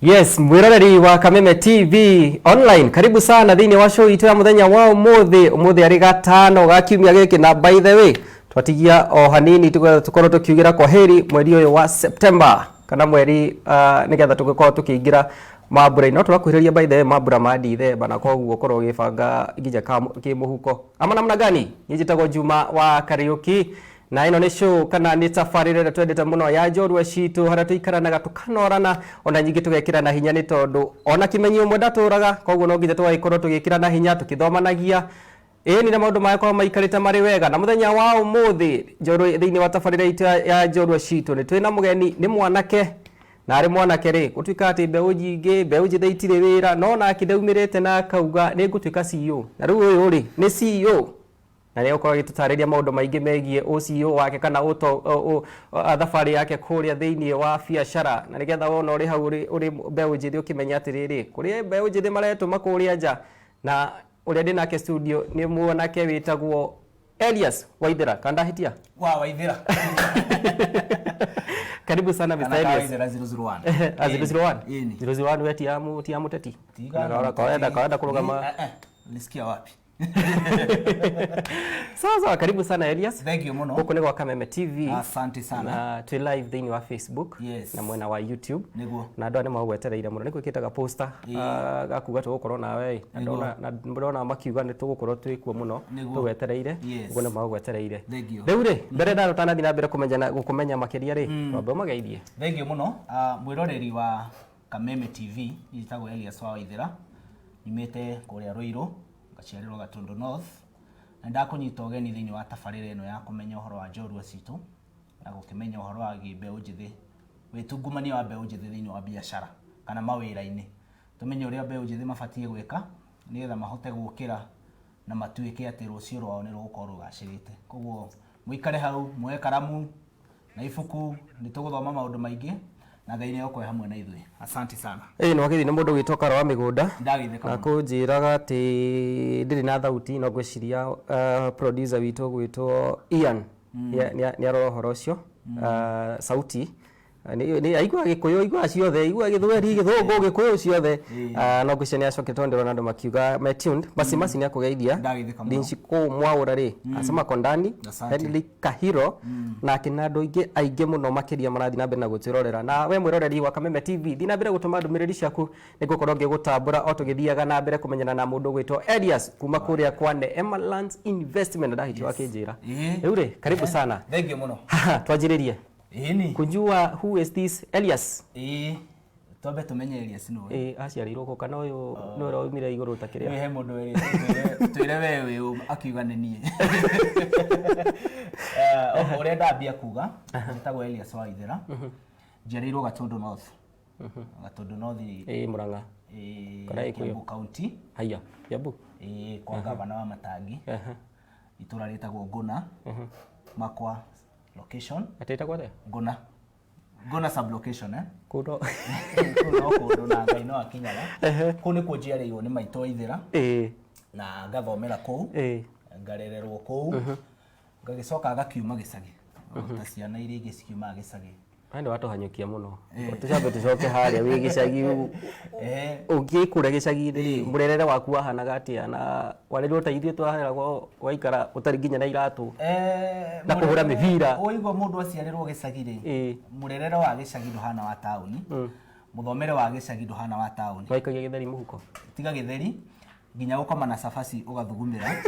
Yes, mwiroreri wa Kameme TV online. Karibu sana thini wa show itu ya muthenya wa umuthi ari gatano gakiumia giki, na by the way twatigia o hanini tukorwo tukiugira kwa heri mweri uyu wa September kana mweri nigetha tugikorwo tukiingira mambura no turakuhiriria by the way mambura ma Dithemba, na koguo korwo gibanga ngija ki muhuko ama namna gani. Njitagwo Juma wa Kariuki na ino ni show kana ni tafarire na twendete muno ya njorua citu haria tuikaranaga tukanorana ona nyingi tugekira na hinya ni tondu ona kimenyi umwe ndaturaga, koguo no nginya tugaikorwo tugikira na hinya tukithomanagia ni na maundu makorwo maikarite mari wega. Na muthenya wa umuthi njorua thiini wa tafarire itu ya njorua citu ni twina mugeni ni mwanake, na ari mwanake ri gutuika ati mbeu nyingi mbeu njithe itire wira no na akidaumirite na akauga ni ngutuika CEO, na riu uyu ri ni CEO na leo kwa gitutariria maundu maingi megie OCO wake kana thabari yake kuria thiini wa biacara, na nigetha wona uri hau uri mbeu njithi ukimenya atiriri kuria mbeu njithi maretuma kuria nja, na uria ndi nake studio ni mwanake witagwo Elias Waithira. Kanda hitia wa Waithira. Karibu sana Mr. Elias. 001 001 001 wetu ya muteti na kawaida kurugama nisikia wapi? Sasa karibu sana Elias. Thank you muno. Huko ni kwa Kameme TV. Asante sana. Na tu live thini wa Facebook. Yes. Na mwena wa YouTube. Niguo. Na ndo ni magwetereire muno niko kitaga poster gakuga tugukorwo nawe. Na ndona makiuga ni tugukorwo twikuo muno tugwetereire. Ugo ni magwetereire. Thank you. Riu ri mbere nda rutanathi na mbere kumenya makiria ri wambe mageithie. Thank you muno. Mwiroreri wa Kameme TV yitagwo Elias Waithira. Nimete kuria Ruiru gaciarirwo Gatundu North, na ndakunyita ugeni thiini wa tafarire ino ya kumenya uhoro wa njorua citu na gukimenya uhoro wa mbeu njithi witungumania wa mbeu njithi thiini wa biashara kana mawira-ini. Tumenye uria mbeu njithi mabatie gwika nigetha mahote gukira na matuike ati rucio rwao ni rugukorwo rugacirite. Koguo muikare hau mwe karamu na ibuku nituguthoma maundu maingi na Ngai ni okwe hamwe na ithui. Asante sana. No wagithi ni mundu gwitoka Rwa Migunda ndagitheka na kunjiraga ati ndiri na thauti no gwiciria producer witu gwitwo Ian ni arohoro cio sauti ni aigua gikuyu aigua ciothe aigua githweri githungu gikuyu ciothe no ngwiciria ni acoketwo ndi Ronaldo makiuga me tuned basi ni akugeithia ndinci ku mwaura ri asema kondani Henry Kahiro na kinando aingi muno makiria marathi na mbere na gutirorera. Na we mwiroreri wa Kameme TV thina mbere gutuma ndumiriri ciaku nigukorwo ngigutambura o tugithiaga na mbere kumenyana na mundu gwitwo Elias kuma kuria kwa Emerald Investment ndahiti wakinjira. Riu ri karibu sana. Thank you muno. Twanjiririe kujua who is this Elias? Tobe tumenye Elias no. Aciarirwo ko kana uyu no raumire iguru takiria. He mundu eri twire wewe akiuga ni nie. Ore ndambia kuga nditagwo Elias Waithira. Njiarirwo Gatundu North. Gatundu North Murang'a. Kiambu County. Haya, Kiambu. Kwa gavana wa Matangi. Itura ritagwo Nguna. Makwa location ateta kwa the Nguna sub location kudo na Ngai no akinyaga ku ni kujiarirwo ni maito Waithira na ngathomera ku ngarererwo ku ngagicoka gakiuma gicagi ta ciana iria ingi cikiuma gicagi ande watu hanyukia muno tucabe tucoke haria wi gicagi ugikure gicagi ri murerere waku wahanaga atia na warirwo ta ithie twaheragwo waikara utari nginya na iratu na kuhura mivira uigwa mundu aciarirwo gicagi ri murerere wa gicagi nduhana wa tauni muthomere wa gicagi nduhana wa tauni waikagia githeri muhuko tiga githeri nginya gukoma na sabaci ugathugumira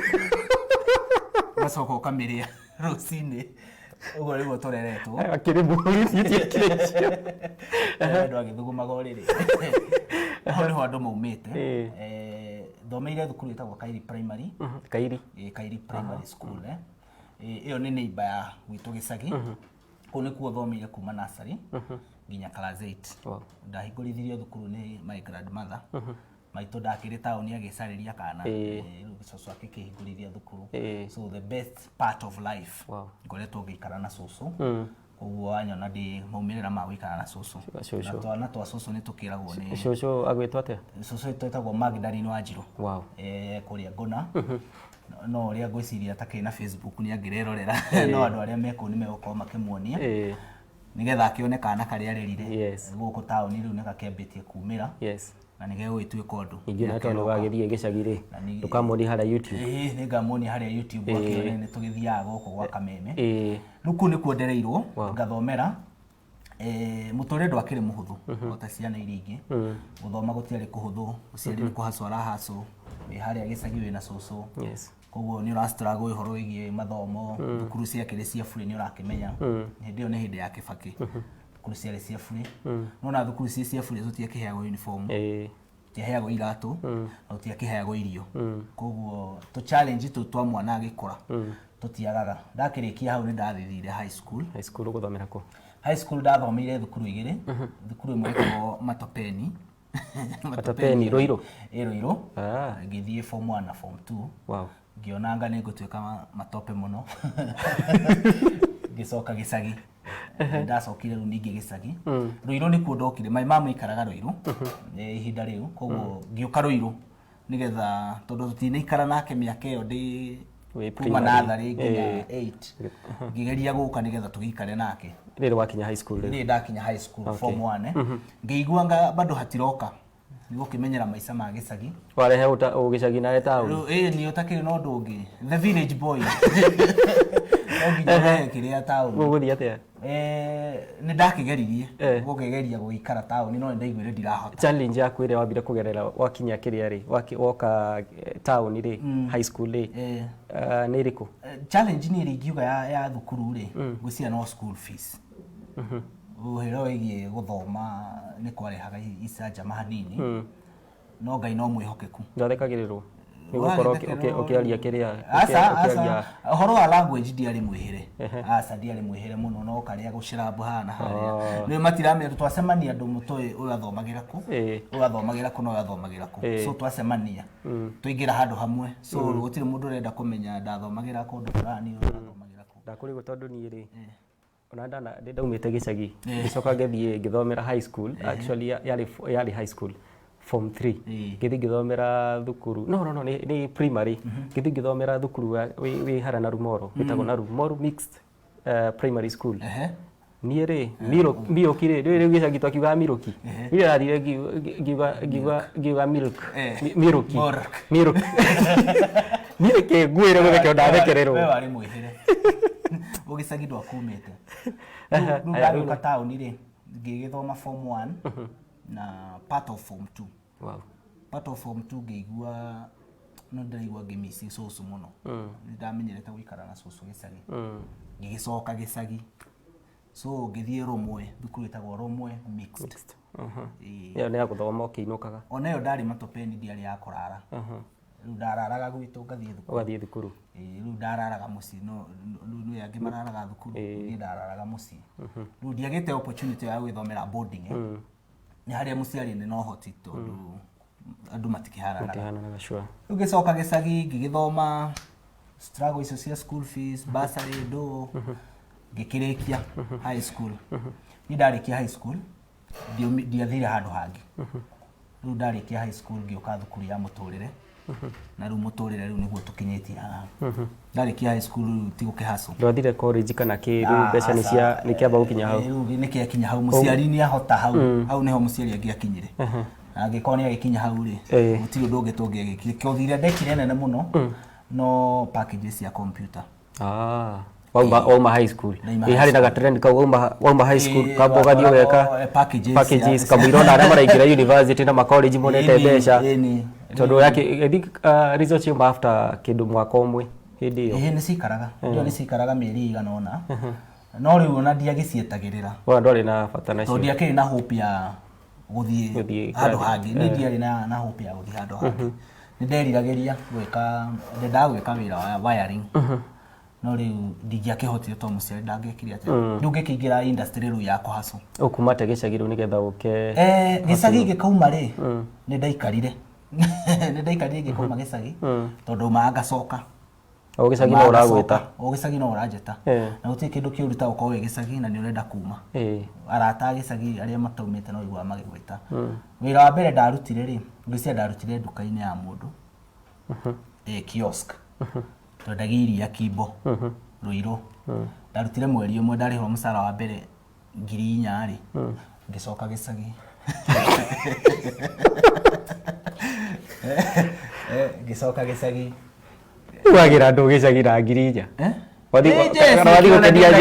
gacoka ukamiria rucini ugo rigo toreretwo akiri muri itie ndo agithugumaga uriri hori ho andu maumite thomeire thukuru itagwo Kairi Primary Kairi Primary School iyo ni neighbor ya gwitu gicagi ku ni kuo thomeire kuma nursery nginya class 8 ndahingũrithirio thukuru ni my grandmother maito ndakiri tauni agicariria kana gicoco akikihingũrithia thukuru so the best part of life ngoretwo ngikara na cucu koguo anyona ndi maumirira ma gwikara na cucu na twa cucu ni tukiragwo ni cucu agwitwo atia cucu twetagwo Magdalene Wanjiru kuria Nguna no ria ngwiciria atakina Facebook ni angirerorera no andu aria meko ni megukorwo makimuonia nigetha akionekana kari arerire yes guku tauni riu nigakĩambĩtie kumĩra yes na nĩgegũgĩtuĩka ũndũ ingĩ na tondũ gagĩthiĩ gĩcagi rĩ ndũkamoni harĩa YouTube nĩngamoni harĩa YouTube wakĩone nĩ tũgĩthiaga gũkũ gwa Kameme rĩu kũu nĩkuo ndereirwo ngathomera mũtũrĩre ndwakĩrĩ mũhũthũ ota ciana iria ingĩ gũthoma gũtiarĩ kũhũthũ ũciari nĩ kũhacwo arahacwo wĩ harĩa gĩcagi wĩna cũcũ koguo nĩ ũrastruggle ũhoro wĩgiĩ mathomo thukuru ciakĩrĩ cia bure nĩ ũrakĩmenya hĩndĩ ĩyo nĩ hĩndĩ ya Kĩbakĩ thukuru ciarĩ cia bure no na thukuru cia bure tũtiakĩheagwo uniform tũtiaheagwo iratũ na tũtiakĩheagwo irio koguo tũ challenge twa mwana agĩkũra tũtiagaga ndakĩrĩkia hau nĩ ndathithire high school gũthomera kũ high school ndathomeire thukuru igĩrĩ thukuru ĩmwe ĩtagwo Matopeni Roiro ngĩthiĩ form 1 na form 2 wow ngĩonanga nĩ ngũtuĩka matope mũno ngĩcoka gĩcagi ndacokire rĩu ningĩ gĩcagi Roiro nĩ kuo ndokire my mama ikaraga Roiro ihinda rĩu koguo ngĩũka Roiro nigetha tondũ tũtinaikara nake mĩaka ĩyo ndĩ kuma natharĩ nginya 8 ngĩgeria gũka nigetha tũgĩikare nake rĩrĩ wakinya high school rĩrĩ ndakinya high school form 1 ngĩiguanga bado hatiroka nĩgũkĩmenyera maica ma gĩcagi warehe gĩcagi na town nĩ ũtakĩrĩ na ũndũ ũngĩ the village boy nginya kĩrĩa town gũgũthiĩ atĩa nĩ ndakĩgeririe gũkĩgeria gũikara town no ndaiguire ndirahota challenge yaku ĩrĩa wambire kũgerera wakinya kĩrĩa rĩ woka town rĩ high school rĩ nĩ ĩrĩkũ challenge nĩ ĩrĩngiuga ya thukuru rĩ gwĩcia no school fees ũhoro wĩgiĩ gũthoma nĩ kwarehaga icanjama hanini no Ngai no mwĩhokeku ndathekagĩrĩrwo nĩgũkorwo ũkĩaria kĩrĩa asa ũhoro wa language ndiarĩ mwĩhĩre ndiarĩ mwĩhĩre mũno no karĩa gũcirambũ hana harĩa nĩ matiramenya twacemania andũ mũtoĩ ũgathomagĩra kũ ũgathomagĩra kũ na ũgathomagĩra kũ so twacemania tũingĩra handũ hamwe so gũtirĩ mũndũ ũrenda kũmenya ndathomagĩra kũndũ fulani ũgathomagĩra kũ ndakũrĩgwo tondũ niĩ rĩ ona ndaumĩte gĩcagi ngĩcoka ngĩthiĩ ngĩthomera high school actually yarĩ high school form 3 ngĩthiĩ ngĩthomera thukuru no nĩ primary ngĩthiĩ ngĩthomera thukuru wĩ hara na Rumoro wĩtagwo na Rumoro mixed primary school niĩ rĩ Miroki rĩ rĩu gĩcagi twakiugaga Miroki niĩ ndathire ngiuga Miroki niĩ kĩnguĩre gũtheke ndathekererwo we warĩ mwĩhĩre ũgĩcagi ndwakumĩte rĩu ndarĩũka taũni rĩ ngĩgĩthoma form 1 na part of form 2 wow part of form 2 ngĩigua no ndaigua ngĩmisi cũcũ mũno nĩ ndamenyerete gũikara na cũcũ gĩcagi ngĩgĩcoka gĩcagi so ngĩthiĩ Romwe thukuru ĩtagwo Romwe mixed ĩyo nĩ ya gũthoma ũkĩinũkaga ona ĩyo ndarĩ Matopeni ndiarĩ ya kũrara rĩu ndararaga gwitũ ũgathiĩ thukuru rĩu ndararaga mũciĩ no nĩ angĩ mararaga thukuru niĩ ndararaga mũciĩ rĩu ndiagĩte opportunity ya gwĩthomera boarding nĩ harĩa mũciari nĩ no hoti tondũ andũ matikĩharanaga sure rĩu ngĩcoka gĩcagi ngĩgĩthoma struggle icio cia school fees bursary ndũ ngĩkĩrĩkia high school nĩ ndarĩkia high school ndiathire handũ hangĩ rĩu ndarĩkia high school ngĩũka thukuru ya mũtũrĩre na rĩu mũtũrĩre rĩu nĩguo tũkinyĩtie haha ndarĩkia high school rĩu ti gũkĩhacwo ndwathire college kana kĩrĩu mbeca nĩ kĩamba gũkinya hau rĩu nĩ kĩakinya hau mũciari nĩ ahota hau nĩho mũciari angĩakinyire na angĩkorwo nĩ agĩkinya hau rĩ gũtirĩ ũndũ ũngĩ tũngĩagĩkire kĩothire ndekire nene mũno no packages cia computer wauma high school harĩ na gatrend kau wauma high school kamba ũgathiĩ ũgeka packages kamũira ona arĩa maraingĩra university na macollege monete mbeca tondũ results ciuma after kĩndũ mwaka ũmwe hĩndĩ ĩyo nĩ cikaraga mĩeri igana ũna no rĩu ona ndiagĩcietagĩrĩra ndwarĩ na bata nacio tondũ ndiakĩrĩ na hope ya gũthiĩ handũ hangĩ nĩ ndiarĩ na hope ya gũthiĩ handũ hangĩ nĩ nderiragĩria ndendaga gwĩka wĩra wa wiring no rĩu ndingĩakĩhotire tondũ mũciari ndangĩekire atĩa rĩu ngĩkĩingĩra industry rĩu ya kũhacwo ũkumate gĩcagi rĩu nĩgetha ũke gĩcagi gĩkauma rĩ nĩ ndaikarire ngĩkauma gĩcagi tondũ ma ngacoka gĩcagi no ũragwĩta gĩcagi no ũranjĩta na gũtirĩ kĩndũ kĩũru ta gũkorwo wĩ gĩcagi na nĩ ũrenda kuma arata gĩcagi arĩa mataumĩte no igua magĩgwĩta wĩra wa mbere ndarutire rĩ ngwĩciria ndarutire nduka-inĩ ya mũndũ kiosk twendagia iria Kimbo Ruiru ndarutire mweri ũmwe ndarĩhwo mũcara wa mbere ngiri 4 ri ngicoka gicagi ngicoka gicagi wagira andu gicagi na ngiri 4 wathi gukendia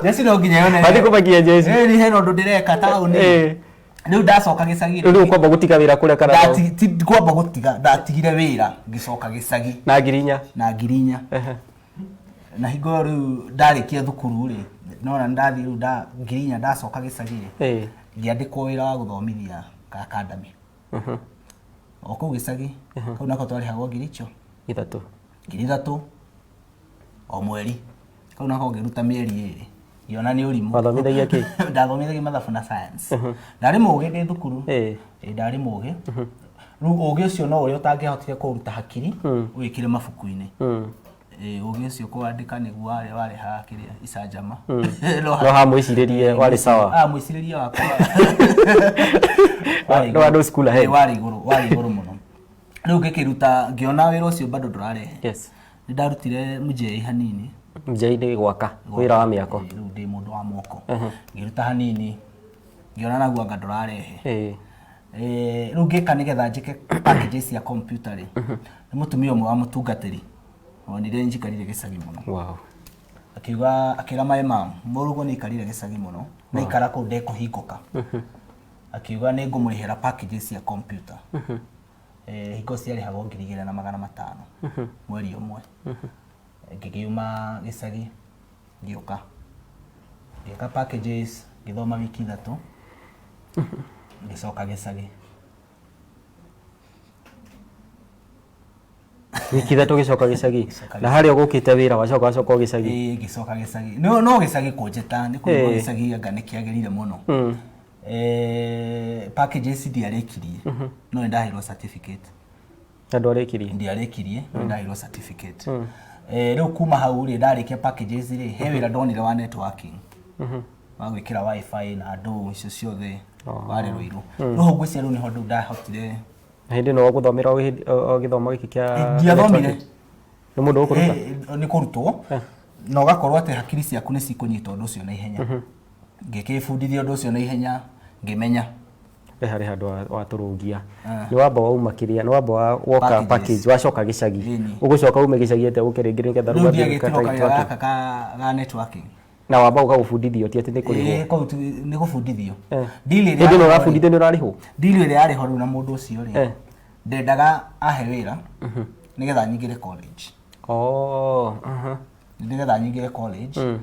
jesi no nginya yone wathi kumakia jesi ni heno ndu ndireka tauni riu ndacoka gicagi riu kwamba gutiga wira kuria kana ti kwamba gutiga ndatigire wira ngicoka gicagi na ngiri 4 na ngiri 4 na higo riu ndarikia thukuru ri nona ndathi riu ngiri 4 ndacoka gicagi ri ngiandikwo wira wa guthomithia ka academy oku gicagi kau nako twarihagwo ngiri 3 o mweri kau nako ngiruta mieri 2 yona ni urimu wathomithagia ki ndathomithagia mathabu na science ndari mugi ndi thukuru ndari mugi riu ugi ucio no uria utangihotire kuruta hakiri wikire mabuku-ini ugi ucio kuandika niguo wari ha kiria icanjama no ha mwiciririe wari sawa mwiciririe wakwa no ando school ahead wari iguru muno riu ngikiruta ngiona wira ucio bado ndurarehe yes ndarutire mujei hanini mujei gwaka wira wa miako riu ndi mundu wa moko ngiruta hanini ngiona naguo anga ndurarehe riu ngika nigetha njike packages cia computer ri ni mutumia umwe wa mutungatiri onire njikarire gicagi muno wow akiuga akira mai mam murugo ni ikarire gicagi muno na ikara ku ndeko hinguka akiuga ni ngumurihira packages cia computer hingo ciari hago 2,500 mweri umwe ngigiuma gicagi ngioka packages ngithoma wiki 3 ngicoka gicagi wiki 3 gicoka gicagi na haria gukite wira wacoka gicagi gicoka gicagi no gicagi kunjeta ni kuwa gicagi anga ni kiagerire muno packages ndiarekirie no ndahirwo certificate andu arekirie ndiarekirie ndahirwo certificate riu kuma hau ri ndarikia packages ri he wira ndonire wa networking wa gwikira wifi na andu icio ciothe wari ruiru no ngwiciria riu niho ndahotire hindi no guthomera o githomo giki kia ndiathomire ni mundu ukuruta ni kurutwo no gakorwo ate hakiri ciaku ni cikunyita undu ucio na ihenya ngikibundithia undu ucio na ihenya ngimenya hari handu wa turungia ni wamba wauma kiria ni wamba woka package wacoka gicagi ugucoka ume gicagi ete ukiringire ngetha ruga ga networking na wamba ukagufundithio ti ati ni kurihwo ni gufundithio dili no rafundithio ni rariho dili ire ari horu na mundu ucio ri ndendaga ahe wira nigetha nyingire college nigetha nyingire college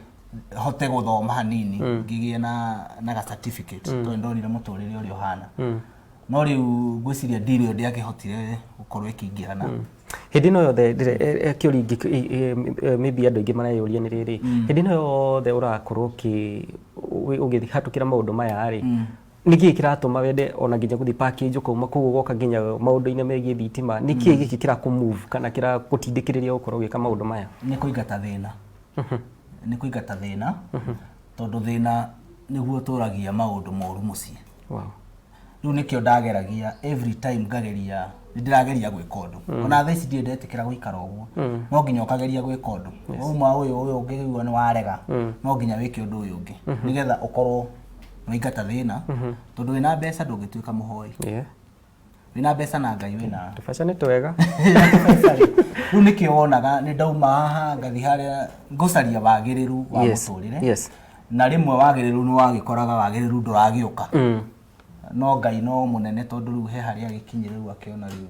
hote guthoma hanini ngigie na ga certificate to ndonire muturire uri ohana no riu ngwiciria dili yo ndiakihotire gukorwo ikingirana hindi no yothe kiuri maybe andu ingi marayuria ni riri hindi no yothe urakorwo ugihatukira maundu maya ri niki kiratuma wende ona nginya guthi package ukuma kugu goka nginya maundu-ini megie thitima niki giki kira ku move kana kira gutindikiriria ukorwo gika maundu maya ni kuigata thina ni kuigata thina tondu thina niguo turagia maundu moru mucii wow riu nikio ndageragia every time ngageria ndirageria gwika undu ona thaa ici ndiendetikira guikara uguo no nginya ukageria gwika undu uma uyu ungigua ni warega no nginya wike undu uyu ungi nigetha ukorwo waigata thina tondu wina mbeca ndungituika muhoi wina mbeca na Ngai wina tubaca ni twega riu nikio wonaga ni ndauma haha ngathi haria ngucaria wagiriru wa muturire na rimwe wagiriru ni wagikoraga wagiriru nduragiuka no Ngai no munene tondu riu he haria gikinyiriru akiona riu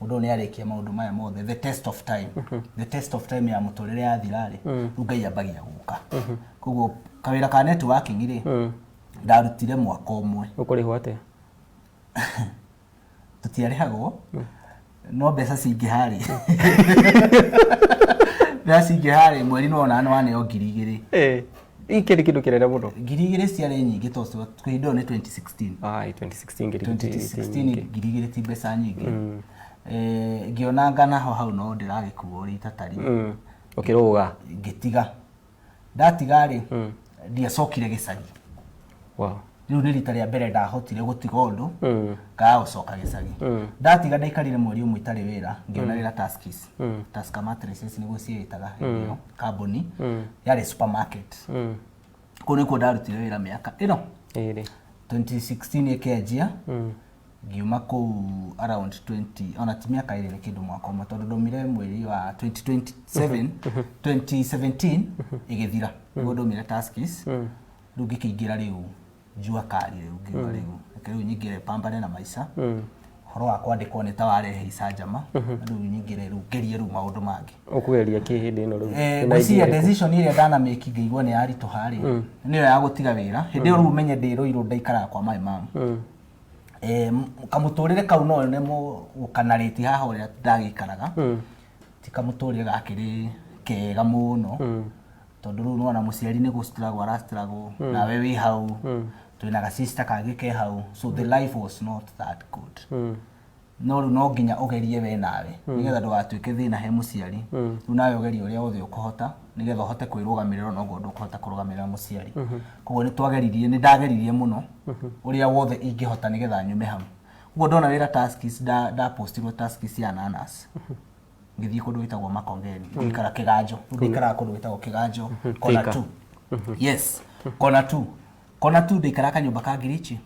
mundu ni arikia maundu maya mothe the test of time ya muturire ya thirari riu Ngai ambagia guka koguo kawira ka networking ri ndarutire mwaka umwe ukurihwo ate tutiarihagwo no mbeca cingihari ndacingihari mweri no ona wane yo 2,000 ikiri kindu kirere muno 2,000 ciari nyingi tocio twindo ni 2016 2016 2,000 ti mbeca nyingi ngiona ngana hau no ndiragikuo ri tatari ukiruga ngitiga ndatiga ri ndiacokire gicagi wow riu ni rita ria mbere ndahotire gutiga undu ka ucoka gicagi ndatiga ndaikarire mweri umwe itari wira ngiona rira Tasker mattresses niguo ciitaga hiyo company yari supermarket ko niko ndarutire wira miaka ino iri 2016 ikenjia ngiuma ku around 20 ona ti miaka iri kindu mwaka umwe tondu ndomire mweri wa 2017 igithira ngo ndomire Tuskys riu ngikingira riu jua kali riu nyingire pambane na maisha horo wa kwandikwo ni ta warehe icanjama riu nyingire riu ngerie riu maundu mangi ukugeria ki hindi ino riu ngwiciria decision ile ndana make ngigwa ni ari to hari niyo ya gutiga wira hindi riu menye ndiroiro ndaikara kwa my mom kamuturire kau no nemo gukanariti haha uria ndagikaraga ti kamuturire gakiri kega muno tondu riu nona muciari ni gustruggle arastruggle nawe wi hau twina ga sister kage ke hau so the life was not that good no nginya ugerie we nawe nigetha ndugatuike thina he muciari riu nawe ugerie uria othe ukuhota nigetha uhote kwirugamirira no ngo ndukuhota kurugamirira muciari koguo ni twageririe ni ndageririe muno uria wothe ingihota nigetha nyume hau koguo ndona wira Tuskys da postirwo Tuskys ya Nanas ngithii kundu witagwo Makongeni ngikara Kiganjo ngikara kundu witagwo Kiganjo kona 2 yes kona 2 ndikara kanyumba ka Ngirichi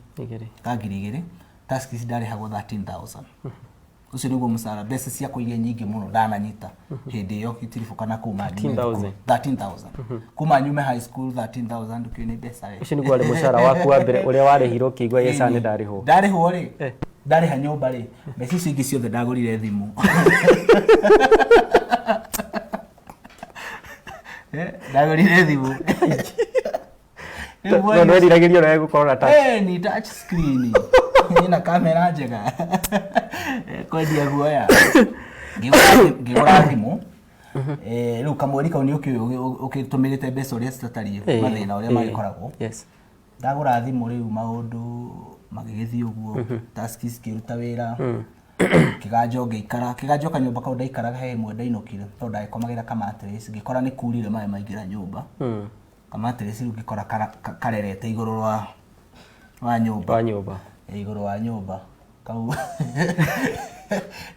ka Ngirigiri Tuskys ndari hago 13,000 ucio niguo musara mbeca cia kuiria nyingi muno ndananyita hindi iyo itirifukana kuma 13,000 kuma nyume high school 13,000 ukione mbeca ucio niguo ari mushara waku wa mbere uria warehirwo kigwa yesa ni ndariho ri ndariha nyumba ri mbeca icio ingi ciothe ndagurire thimu ndagurire thimu no ndiragĩrio na gũkorwo touch ni touch screen ina kamera njega kwendia guoya ngigura thimu riu kamweri kau ni ukitumirite mbeca uria citatariĩ mathina uria magikoragwo yes ndagura thimu riu maundu magigithii uguo Tuskys kiruta wira Kiganjo Kiganjo kanyumba kau ndaikaraga he imwe ndainukire tondu ndaikomagira kamatres ngikora ni kurire maĩ maingira nyumba kamatres riu ngikora karerete iguru wa nyumba iguru wa nyumba kau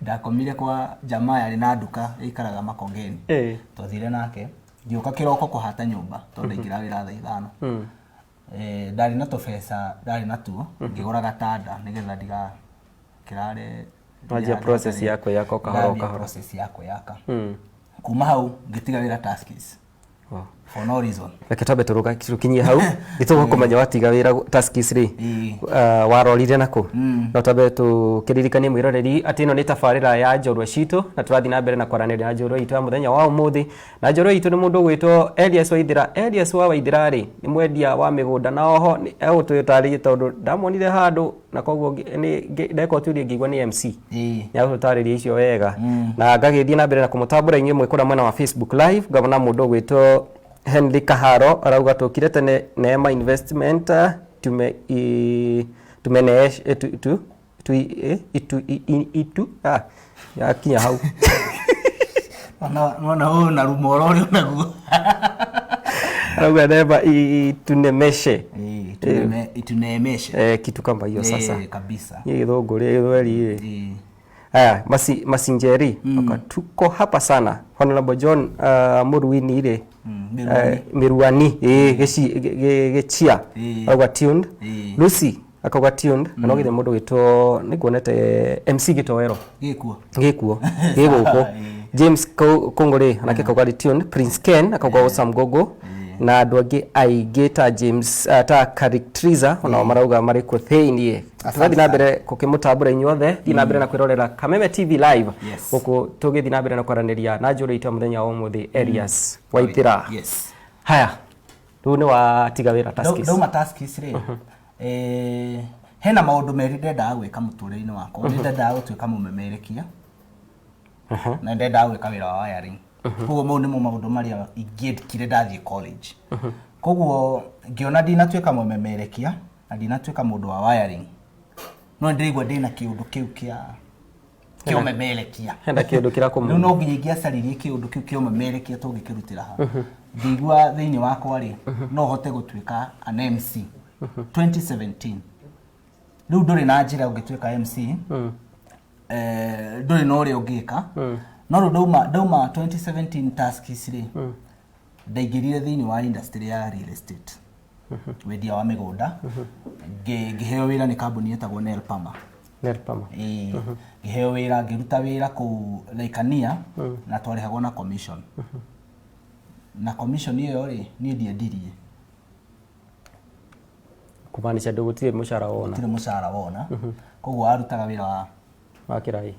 ndakomire kwa jamaa yari na nduka ikaraga Makongeni twathire nake ngioka kiroko kuhata nyumba tondu ingira wira thaa 5 ndari na tofesa ndari na tuo ngigura gatanda nigetha ndiga kirare waje process yako kahoro process yako yaka kuma hau ngitiga wira Tuskys for no reason reketabe turuga kirukinyie hau gitugo kumenya watiga wira Tuskys ri warorire nako no tabe tukiririkanie mwiroreri ati ino ni tafarira ya Njorua Citu na turathi na mbere na kwaranĩria na Njorua Itu ya muthenya wa umuthi na Njorua Itu ni mundu gwitwo Elias Waithira Elias wa Waithira ri ni mwendia wa migunda na oho ni egututaririe tondu ndamonire handu na koguo ni ndeko turie ngigwa ni MC ya gutaririe icio wega na ngagithie na mbere na kumutambura inywe mwikura mwena wa Facebook live ngabona mundu gwitwo Henry Kaharo arauga tukire tene Neema Investment tumenesh ya kinya hau no na rumoro uri naguo arauga Neema tunemeshe tunemeshe kitu kama hiyo sasa kabisa ni githunguri githweri haya masinjeri tuko hapa sana Honorable John Muruini ile Miruani gechia agwa tuned Lucy akagwa tuned anogire mundu witwo niguonete MC Gitowero gikuo giguko James Kongore anake kagwa tuned Prince Ken akagwa Osam Gogo na andu angi aigita James ta characteriza ona marauga mariko theinie turathi na mbere kukimutambura inyuothe thi na mbere na kwirorera Kameme TV live guku tugithi na mbere na kwaraniria na Njorua Itu muthenya wa umuthi Elias Waithira haya riu ni watiga wira Tuskys ndauma Tuskys ri hena maundu meri ndenda gwika muturire-ini wakwa ndenda gutuika mumemerekia na ndenda gwika wira wa wiring koguo mau nimo maundu maria ingĩendekire ndathie college koguo ngiona ndinatuika mumemerekia na ndinatuika mundu wa wiring no ndirigwa ndina kiundu kiu kia umemerekia henda kiundu kirakumu no nginya ngiacaririe kiundu kiu kia umemerekia tungikirutira ha ngigwa thiini wakwa ri no hote gutuika an MC 2017 riu nduri na njira ungituika MC nduri no ri ungika no ndauma 2017 Tuskys ri ndaingirire thiini wa industry ya real estate wendia wa migunda ngiheo wira ni kambuni etagwo Nelpama ngiheo wira ngiruta wira ku Laikania na twarehagwo na commission na commission iyo ri ni ndiendirie kumaanisha ndugutire mushara wona koguo arutaga wira wa kirai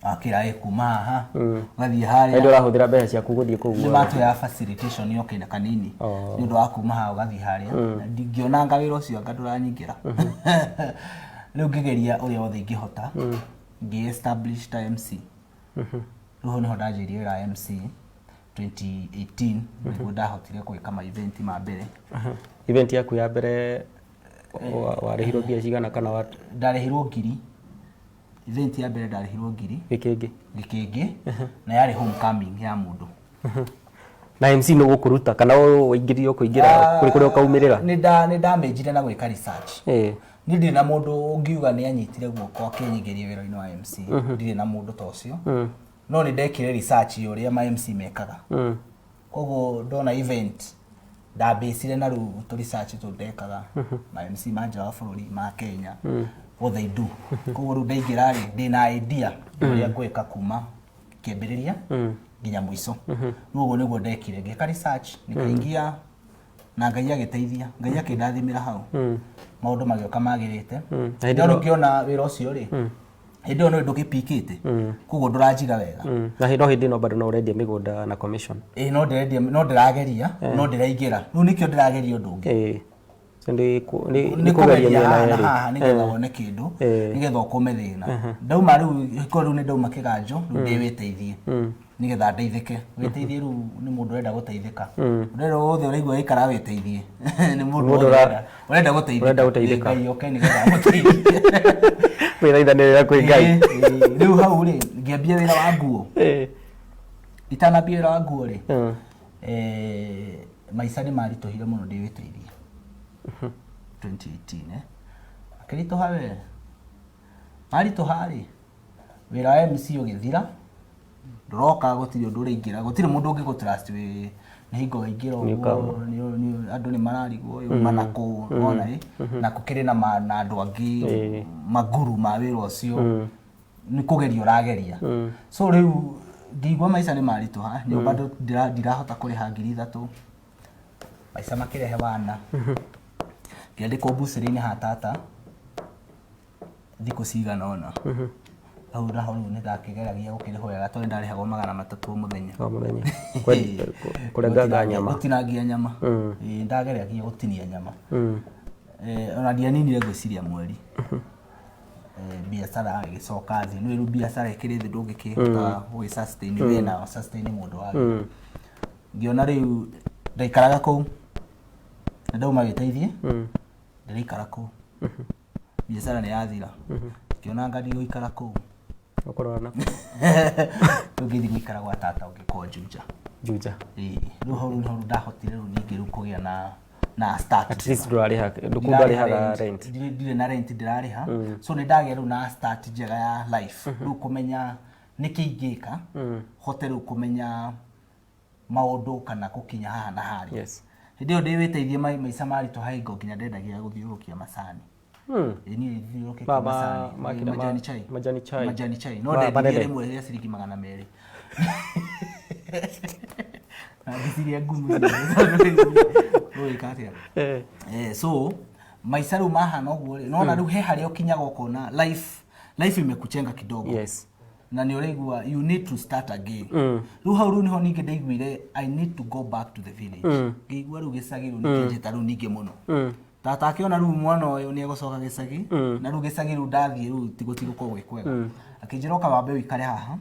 akirai kuma ha gathi haria ndio rahuthira mbeca ciaku guthie kugu ni matu ya facilitation yo kina kanini ni ndo wa kuma ha gathi haria ndingiona ngawira ucio ngadura nyingira riu ngigeria uria wothe ingihota ngi establish MC ruho ni hodajirie ra MC 2018 niguo ndahotire gwika ma event ma mbere event yaku ya mbere warehirwo mbia cigana kana ndarehirwo ngiri event ya mbere ndarehirwo ngiri gikenge na yari homecoming ya mundu na MC no gukuruta kana uingirio kuingira kuri ukaumirira ni ndamejire na gwika research ni ndi na mundu ungiuga ni anyitire guoko akinyigeria wira-ini wa MC ndi na mundu ta ucio no ni ndekire research uria ma MC mekaga koguo ndona event ndabesire na ru to research to ndekaga ma MC manja wa bururi ma Kenya what they do koguo ru ndaigira ri ndina idea uria gweka kuma kiambiriria nginya mwiso nugo niguo ndekire ngeka research nikaingia na Ngai agiteithia Ngai akindathimira hau maundu magioka magirite ndio ngiona wira ucio ri hindo no ndugipikite koguo ndurajiga wega na hindi no bado no ready migunda na commission no nderedia no ndirageria no ndiraingira riu nikio ndirageria undu ungi ni kugeria na haha nigetha wone kindu nigetha ukume thina ndauma riu hiko riu ni ndauma kiganjo riu ndiwiteithie nigetha ndeithike witeithie riu ni mundu urenda guteithika urenda wothe uraigua ikara witeithie ni mundu urenda guteithika Ngai oke nigetha guteithie wira ithanirira kwi Ngai riu hau ri ngiambia wira wa nguo itanambia wira wa nguo ri maica ni marituhire muno ndiwiteithie 2018 akiritoha we maritoha ri wira wa MC ugithira ndoroka gutiri undu uriingira gutiri mundu ungi gutrust we ni hingo ingira uguo ni andu ni mararigwo manako ona na kukiri na andu angi maguru ma wira ucio ni kugeria urageria so riu ndigwa maica ni maritoha ni bado ndirahota kuriha 3,000 maica makirehe wana ngiandikwo buciri-ini ha tata thiku cigana ona au naho ni ndakigeragia gukiriho wega tondu ndarihagwo 300 muthenya kurenga nyama gutinagia nyama ndageragia gutinia nyama ona ndianinire gwiciria mweri biacara igicoka thi ni riu biacara ikiri thi ndungikihota gwi sustain we na sustain mundu wake ngiona riu ndaikaraga kuu ndauma giteithie ndiraikara kuu biacara ni yathira kiona ngadi guikara kuu ukorwa na tugithi guikara gwa tata ungikwo Juja riu hau ndahotire riu ningi riu kugia na start at least ndukundarihaga rent ndire na rent ndirariha so ni ndagia riu na start njega ya life riu kumenya niki ingika hotel riu kumenya maundu kana gukinya haha na haria ndio ndiwiteithie maica marito haingo nginya ndendagia guthiurukia macani ni thiurukia macani majani chai no ndendagia rimwe ria ciringi 200 ndisiria ngumu so maica riu mahana uguo nona riu he haria ukinyaga ukona life imekuchenga kidogo na ni uraigua you need to start again riu hau riu niho ningi ndaiguire I need to go back to the village ngigua riu gicagi riu nikinjeta riu ningi muno tata akiona riu mwana uyu ni egucoka gicagi na riu gicagi riu ndathie riu tigutigo gwikwega akinjiroka wambe wikare haha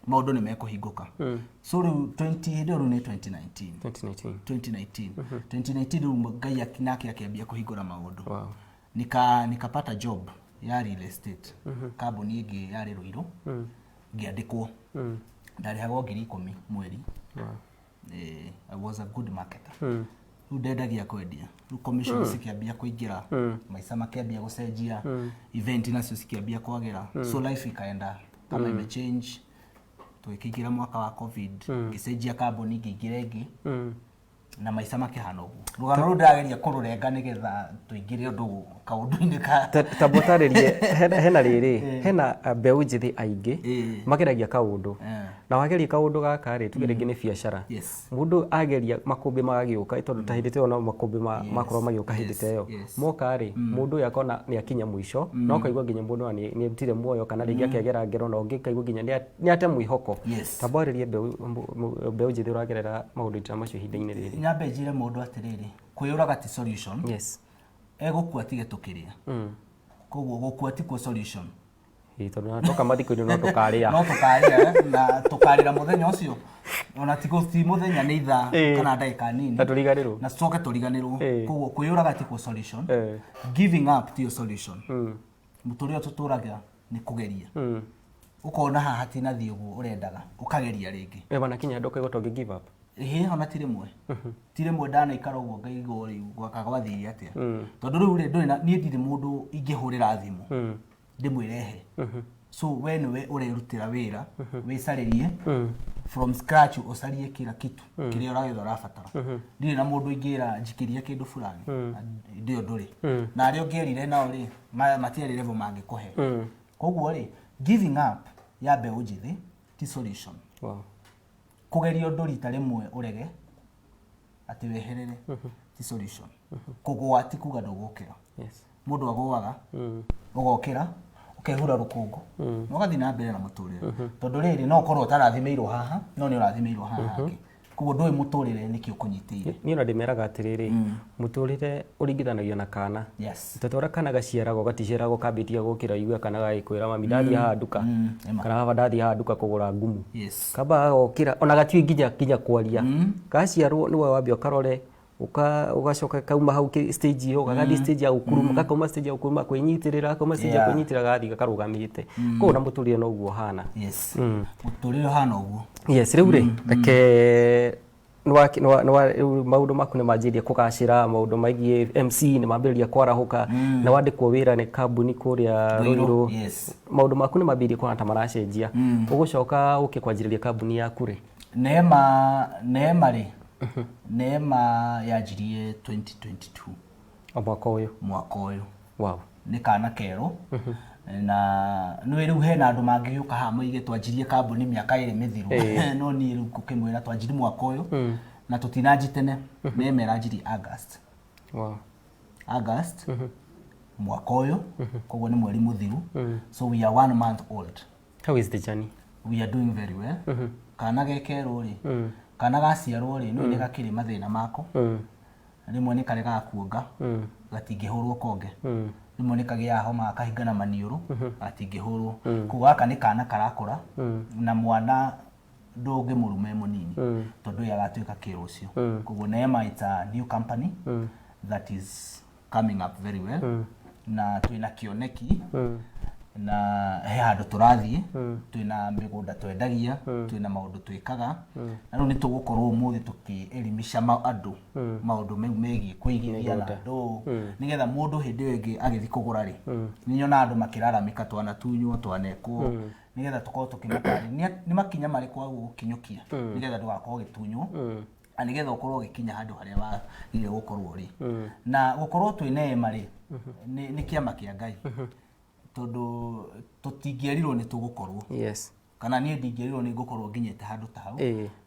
maundu ni mekuhinguka so riu 20 riu ni 2019 riu Ngai akinake akiambia kuhingura maundu nikapata job ya real estate kambuni ingi yari Ruiru ngiandikwo ndarihagwo 10,000 mweri I was a good marketer riu ndendagia kwendia riu commission cikiambia kuingira maica makiambia gucenjia event nacio cikiambia kwagira so life ikaenda kama ime change tukiingira mwaka wa covid ngicenjia kambuni ngiingira ingi na maica makihana uguo rugano ru ndageria kururenga nigetha tuingire undu kaundu-ini ka tabotarerie hena riri hena mbeu njithi aingi mageragia kaundu na wageria kaundu gaka ri tuge ringi ni biacara mundu ageria makumbi magagiuka tondu ta hindite ona makumbi makoro magiuka hindite yo moka ri mundu yakona ni akinya mwisho no kaigwa nginya mundu ni rutire muoyo kana ringi akegera ngero no ngi kaigwa nginya ni ate mwihoko taborerie mbeu njithi uragerera maundu ta macio hinda-ini riri nyambe njire mundu atiriri kwiyuraga ti solution egukua tige tukiria koguo gukua ti ku solution tondu na toka mathiko-ini no tukaria na tukarira muthenya ucio ona ti muthenya ni itha kana ndagika nini na turiganirwo na coke turiganirwo koguo kwiyuraga ti ku solution giving up ti solution muturio tuturaga ni kugeria ukona haha hatina thi uguo urendaga ukageria ringi bana kinya ndoka gotonge give up ona tire mwe ndana ikara uguo ngaigo ri gwaka gwathiri atia tondu riu ri nduri ni ndiri mundu ingihurira thimu ndimwirehe so when we urerutira wira wisaririe from scratch usarie kila kitu kiria uragetha urabatara ndiri na mundu ingira njikirie kindu fulani ndio nduri na ari ongerire nao ri matiari level mangikuhe koguo ri giving up ya mbeu njithi ti solution kugeria undu rita rimwe urege ati weherere ti solution kugwa ti kuga ndugukira mundu agwaga ugokira ukehura rukungu ugathi na mbere na muturire tondu riri no korwo tarathimeirwo haha no ni urathimeirwo haha kuguo ndui muturire niki ukunyitire ni ona ndimeraga atiriri muturire uringithanagio na kana tatora kana gaciaragwo gaticerago kambitia gukira igua kana gaikwira mami ndathi haha nduka kana baba ndathi haha nduka kugura ngumu kaba gokira ona gatui nginya kwaria gaciarwo niwe wambia karore ugacoka kauma hau stage yo gagathi stage ya ukuruma gakauma stage ya ukuruma kwenyitirira kauma stage ya kwenyitirira gathi gakarugamite ko na muturire no guo hana muturire hana uguo riu ri reke maundu maku ni manjirie kugacira maundu maigie MC ni mambiria kwarahuka na wandikwo wira ni kambuni kuria Ruiru maundu maku ni mambirie kuona ta maracenjia ugucoka ukikwanjiriria kambuni yaku ri Neema ri Neema yajirie 2022 mwaka uyu wow ni kana kero na nwe riu hena andu mangiuka ha moige twanjirie kambuni miaka iri mithiru no ni riu kukimwira twanjirie mwaka uyu na tutinanji tene Neema yajirie August mwaka uyu koguo ni mweri muthiru so we are 1 month old. How is the journey? We are doing very well kana gekero ri kana gaciarwo ri no ni gakiri mathina mako rimwe ni karega kuonga gatingihurwo konge rimwe ni kagia homa akahingana maniuru atingihurwo kuga aka ni kana karakura na mwana ndoge murume munini tondu yagatuika kirucio kugo Neema it's a new company that is coming up very well na twina kioneki na he handu turathie twina migunda twendagia twina maundu twikaga na no ni tugukorwo umuthi tukielimisha andu maundu megie kuigithia na andu nigetha mundu hindi wengi agithi kugura ri ni nyona andu makiraramika twana tunywo twaneko nigetha tukorwo tukimakari ni makinya mari kwa gukinyukia nigetha ndugakorwo gitunywo anigetha ukorwo gikinya handu haria wa ile gukorwo ri na gukorwo twi Neema ri ni kiama kia Ngai tondu tutingierirwo ni tugukorwo kana ni ndingierirwo ni gukorwo nginyete handu ta hau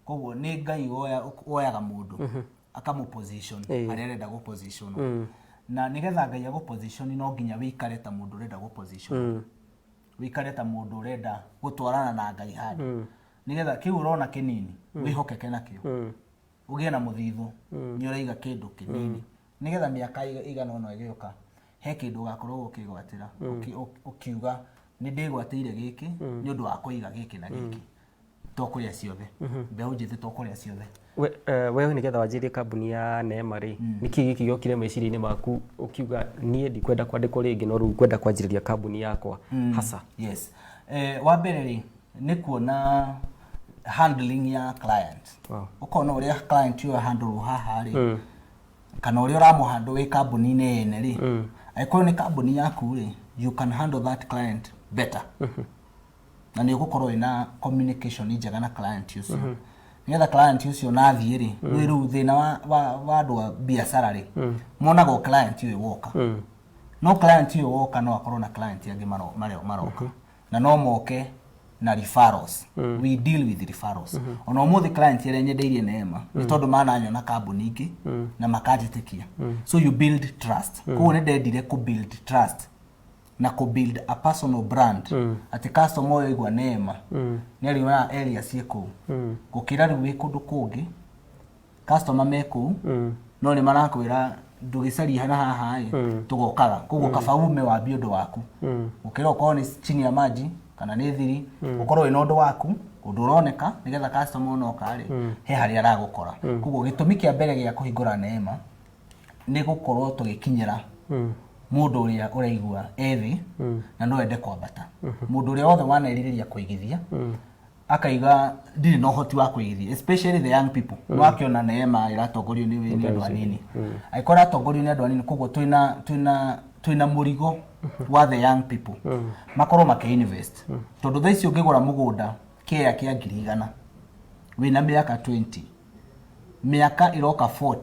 koguo ni Ngai oyaga mundu akamu position arenda go position na nigetha Ngai ago position no nginya wikare ta mundu renda go position wikare ta mundu renda gutwarana na Ngai handu nigetha kiu urona kinini wihokeke nakio ugie na muthithu ni uraiga kindu kinini nigetha miaka igana ono igioka he kindu gakorwo ukigwatira ukiuga ni ndigwatire giki ni undu wa kuiga giki na giki tokuria ciothe mbeu njithi tokuria ciothe wewe nigetha wanjirie kambuni ya Neema ri niki giki giokire meciria-ini maku ukiuga nie ndikwenda kwandikwo ringi no riu kwenda kwanjiriria kambuni yakwa hasa wa mbere ri ni kuona handling ya client ukona uria client yo handle haha ri kana uria uramuhandle wi kambuni-ini ene ri aiko ni kambuni yaku ri you can handle that client better na ni ugukorwo ina communication njega na client ucio nigetha client ucio nathie ri riu thina wa andu a biacara ri monago client uyu woka no client uyu woka no akorwo na client angi maroka na no moke na referrals we deal with referrals ona umuthi client ire nyendeirie Neema ni tondu mananyo na kambuni ingi na makajitikia so you build trust ko ne ndendire ku build trust na ku build a personal brand ati customer oyo igwa Neema ni ari wa area cieko gukira riu kundu kungi customer meko no ni marakwira ndugicari hana haha tugokaga koguo kabaume wa biondo waku ukira uko ni chini ya maji kana ni thiri ukorwo ina undu waku undu uroneka nigetha customer no kare he hari aragukora koguo gitumi kia mbere gia kuhingura Neema ni gukorwo tugikinyira mundu uria uraigua ethi na no ende kwambata mundu uria wothe waneriria kuigithia akaiga ndiri no hoti wa kuigithia especially the young people no akiona Neema iratongorio ni andu anini aikora atongorio ni andu anini koguo twina murigo wa the young people makorwo make-invest tondu thaici ungigura mugunda kia 100,000 wina miaka 20 miaka iroka 40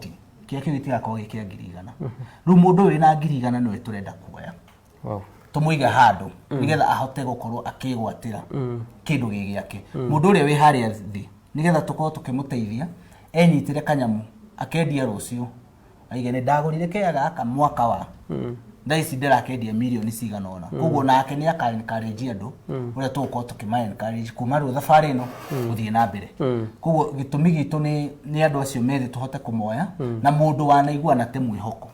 kia kigitiga ko kia 100,000 riu mundu wina 100,000 no turenda kuoya tumuiga handu nigetha ahote gukorwo akigwatira kindu gigiake mundu uria wi haria thi nigetha tukorwo tukimuteithia enyitire kanyamu akendia rucio aige ni ndagurire kia gaka mwaka wa ndaisi ndirakendia milioni cigana ona koguo nake ni aka-encourage andu uria tuko tukima-encourage kuma ru thabari ino guthie na mbere koguo gitumi gitu ni andu acio methi tuhote kumoya na mundu wanaigua na te mwihoko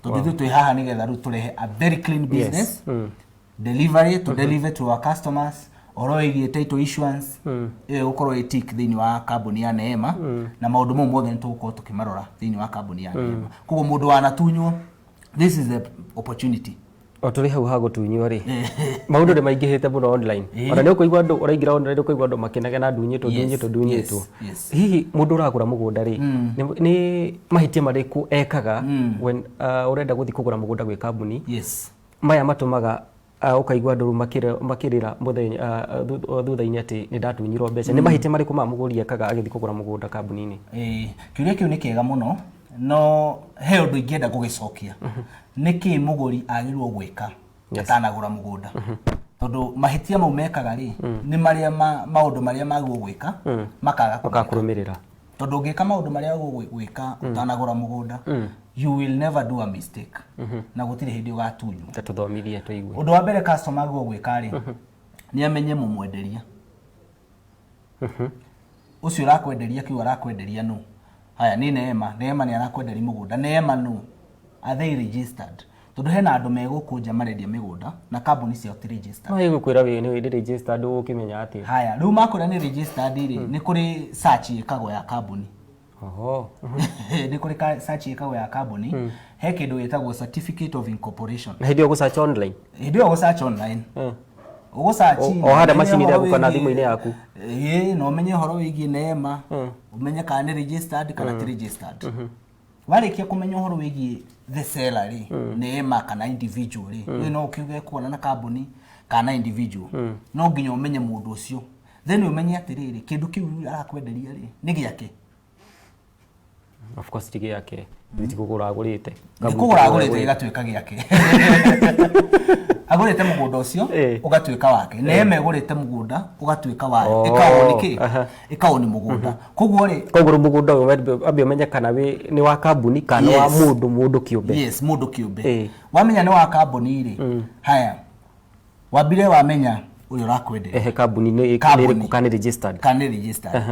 tondu twi haha nigetha ru turehe a very clean business delivery to deliver to our customers oroigie title issuance ukorwo etik thini wa kambuni ya Neema na maundu mo mothe nituko tukimarora thini wa kambuni ya Neema koguo mundu wanatunywo this is the opportunity oturi hau hago tunywa ri maundu ni maingihite muno online ona ni ukuigwa andu uraingira online ukuigwa andu makinagena ndunyitwo hihi mundu uragura mugunda ri ni mahitie mariku ekaga when urenda guthi kugura mugunda gwi kambuni maya matumaga ukaigwa andu makirira muthenya thutha-ini ati ni ndatunyirwo mbeca ni mahitie mariku ma muguri ekaga agithi kugura mugunda kambuni-ini kiuria kiu ni kiega muno no he undu ingienda gugicokia niki muguri agirwo gwika atanagura mugunda tondu mahitia mau mekaga ri ni maria maundu maria magwo gwika makaga kurumirira tondu ngika maundu maria gwika utanagura mugunda you will never do a mistake na gutire hindi ugatunywo tuthomithie tuigwe undu wa mbere customer agwo gwika ri ni amenye mumwenderia ucio rakwenderia kiu arakwenderia no haya ni Neema ni arakwenderia mugunda Neema no are they registered tondu hena andu megukunja marendia migunda na kambuni cio ti registered no igukwira we ni registered ukimenya ati haya riu makura ni registered ri ni kuri search ikago ya kambuni ni kuri search ikago ya kambuni he kindu gitagwo certificate of incorporation na hindio go search online ugo search o hada machine iragu kana thimu-ini yaku no menye horo wigie Neema umenye kana ni registered kana ti registered warikia kumenya horo wigie the seller ri Neema kana individual ri no ukiuge kuona na kambuni kana individual no nginya umenye mundu ucio then umenye atiriri kindu kiu arakwenderia ri ni giake of course tigi yake nitikugura agurite igatuika giake agurite mugunda ucio ugatuika wake Neema igurite mugunda ugatuika wayo ikawo ni mugunda koguo ri koguru mugunda abi umenye kana we ni wa kambuni kana wa mundu kiumbe mundu kiumbe wamenya ni wa kambuni ri haya wabire wamenya uyo rakwenderia kambuni ni kana registered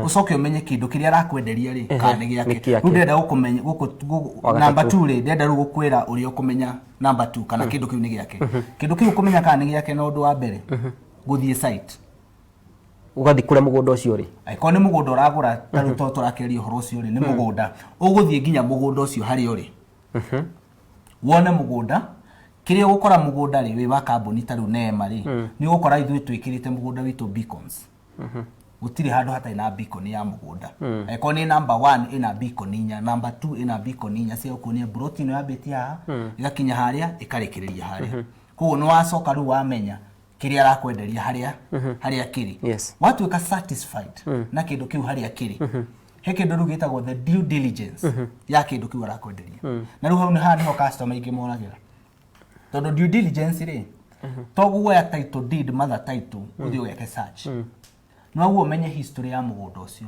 ucoke umenye kindu kiria rakwenderia ri kana giake ndenda gukumenya number 2 ri ndenda gukwira uri ukumenya number 2 kana kindu kiu ni giake kindu kiu kumenya kana ni giake no ndu wa mbere guthie site ugathi kura mugunda ucio ri aiko ni mugunda uragura taruto turakeria horo ucio ri ni mugunda uguthie nginya mugunda ucio hari uri wone mugunda kiria gukora mugunda ri wi wa kambuni taru Neema ri ni gukora ithu twikirite mugunda witu beacons gutiri handu hatai na beacon ya mugunda aiko ni number 1 ina beacon inya number 2 ina beacon inya cia kunia brotino ya betia igakinya haria ikarekereria haria koguo no wacoka ru wamenya kiri arakwenderia haria kiri Yes. watu weka satisfied na kindu kiu haria kiri he kindu rugitagwo the due diligence ya kindu kiu arakwenderia na riu hau ni niho customer ingi moragira tondu due diligence ri toguo ya title deed mother title uthi weke search no guo menye history ya mugunda ucio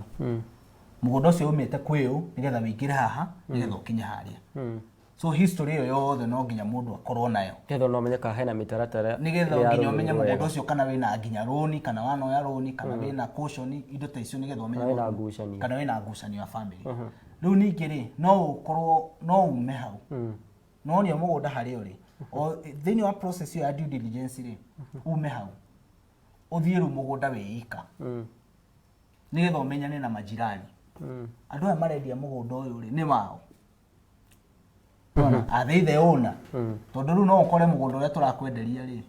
mugunda ucio umite kwiu nigetha wingire haha nigetha ukinye haria so history iyo yothe no nginya mundu akorwo nayo nigetha no menye ka hena mitaratara nigetha nginya umenye mugunda ucio kana wina nginya loan kana wano ya loan kana wina caution indo ta icio nigetha umenye wina ngucanio kana wina ngucanio ya family riu ningi ri no ukorwo no ume hau no ni mugunda haria uri o thini wa process ya due diligence ri ume hau uthie ru mugunda wiika nigetha umenyane na majirani andu aya marendia mugunda uyu ri ni wao are they the owner tondu riu no ukore mugunda uria turakwenderia ri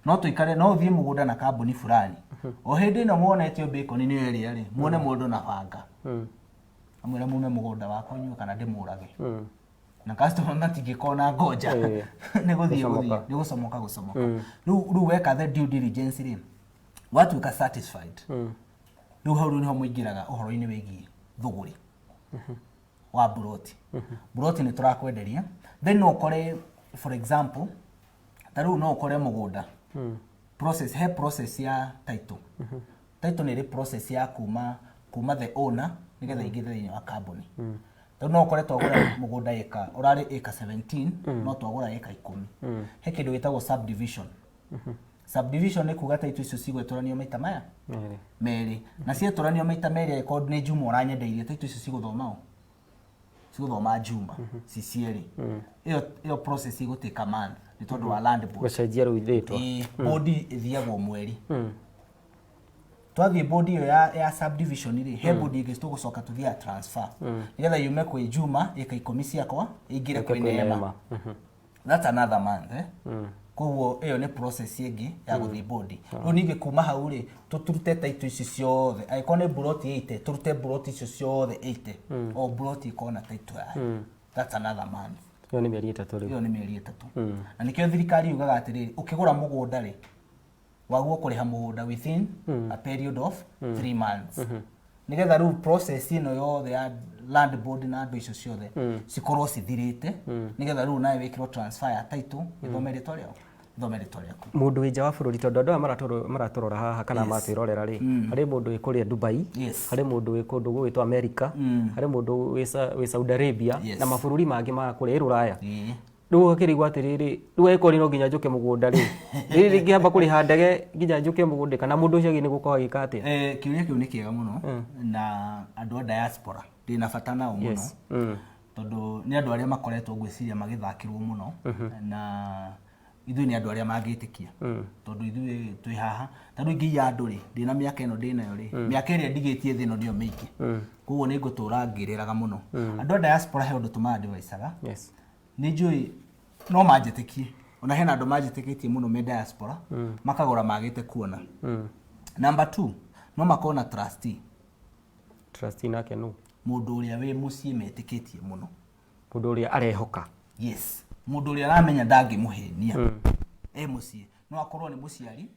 no tuikare no uthie mugunda na kambuni fulani o hindi ino muonetio bacon ni area ri muone mundu na banga amwira mume mugunda wakwa nyu kana ndimurage na customer matingikona ngoja ni guthie ni gucomoka riu weka the due diligence ri watu ka satisfied riu hau niho muingiraga uhoro-ini wigi thuguri wa buroti ni turakwenderia then no ukore for example taru no ukore mugunda process ya title title ni process ya kuma the owner nigetha ingithe thini wa company taru no ukore twagura mugunda eka urari eka 17 no twagura eka 10 he kindu gitagwo subdivision subdivision ni kuga title icio cigweturanio maita maya meri na cieturanio maita meri record ni juma uranyendeirie title icio ciguthoma juma cicieri iyo process iguteka month ni tondu wa land board gucenjia ruithitwa board ithiagwo mweri twathie board iyo ya subdivision ri he board ingi tugucoka tuthia transfer nigetha yume kwi juma ika 10 ciakwa ingire kwi neema that's another month koguo iyo ni process ingi ya guthie board riu ningi kuma hau ri tuturute title ici ciothe aiko ni plot 80 turute plot icio ciothe 80 o plot ikona title ya that's another month iyo ni mieri 3 ri iyo ni mieri 3 na nikio thirikari yugaga atiriri ukigura mugunda ri waguo kuriha mugunda within a period of 3 months nigetha riu process ino yothe ya land board na ndo icio ciothe cikorwo cithirite nigetha riu nawe wikirwo transfer ya title ithomeretwo riaku mundu wija wa bururi tondu andu maraturora haha kana matirorera ri hari mundu wi kuria Dubai hari mundu wi kundu gwitwa America hari mundu wi Saudi Arabia na mabururi mangi ma kuria Ruraya riu akirigwa atiriri riu eko no nginya njuke mugunda ri riri ngiamba kuriha ndege nginya njuke mugunda kana mundu ucio ni gukorwa gika atia kiuria kiu ni kiega muno na andu a diaspora ndina bata nao muno tondu ni andu aria makoretwo gwiciria magithakirwo muno na ithui ni andu aria mangitikia tondu ithui twi haha tondu ingi ya andu ri ndina miaka ino ndinayo ri miaka iria ndigitie thino niyo mingi koguo ni ngutura ngiriraga muno andu a diaspora he undu tuma adviceaga ni njui no manjitikie ona hena andu manjitikitie muno me diaspora makagora magite kuona number 2 no makona trustee nake no mundu uria wi mucie metikitie muno mundu uria arehoka yes mundu uria aramenya ndangimuhenia mucie no akorwo ni muciari